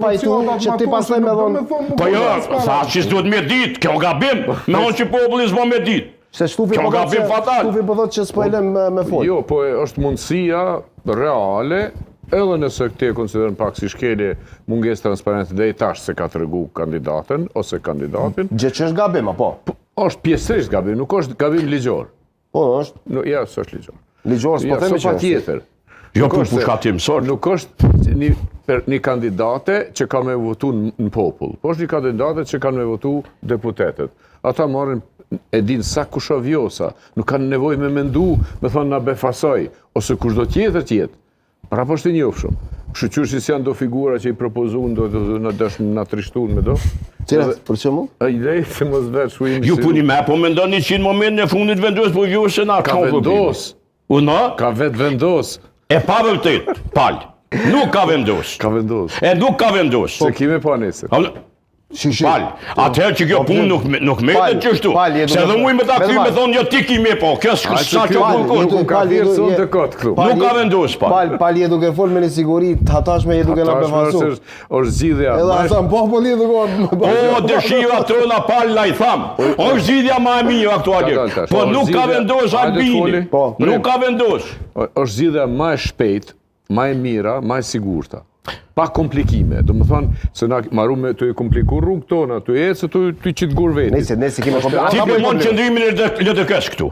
pajtu që ti pastaj me dhonë. Po jo, sa që s'duhet me ditë, kjo gabim, me onë që populli s'bo me ditë. Se shtufi po thotë që s'po e lëm me fol. Jo, po është mundësia reale, edhe nëse këti e konsiderën pak si shkelje mungesë transparente dhe i tash se ka të regu kandidatën ose kandidatin. Gjë që është gabim, apo? Është pjesërisht gabim, nuk është gabim ligjor. Po, është? Ja, s'është ligjor. Ligjor, s'po themi që tjetër. Jo, për pushkatim, sot. Nuk është një kandidate që ka me votu në popull, po është një kandidate që kanë me votu deputetet. Ata marrin e din sa kushavjosa, nuk kanë nevoj me mendu, me thonë na befasoj, ose kushdo tjetër. Pra po është i njofshëm. Shqyqysh si janë do figura që i propozun, do në dëshmë në trishtun me do. Cilat, për që mu? A idej se mos vetë shuim... Ju puni me, po me ndoni 100 moment në fundit vendos, po ju se na ka vendos. Una? Ka vetë vendos. E pa vërtet, pal. Nuk ka vendos. Ka vendos. E nuk ka vendos. Se kime pa nesër. Pal, atëherë që kjo punë nuk metet qështu. Se dhe mujë me ta kry me thonë, jo ti ki me po, kjo s'ka që kërkon. Nuk ka thirë son të kotë këtu. Nuk ka vendos, pal. Pal, je duke folë me një siguri, të hatashme je duke në befasu. është zgjidhja. Edhe a thamë, po je duke... O, dëshira trona pal, la i thamë. është zgjidhja ma e mirë aktualisht. Po nuk ka vendos, Albini. Nuk ka vendos. është zgjidhja ma e shpejt, ma e mira, ma e sigurta. Pa komplikime, do më thonë, se na maru me të e kompliku rrugë tona, të e se të i qitë gur vetit. Nese kime komplikuar. Ti për mund qëndrimin e LDK-s këtu.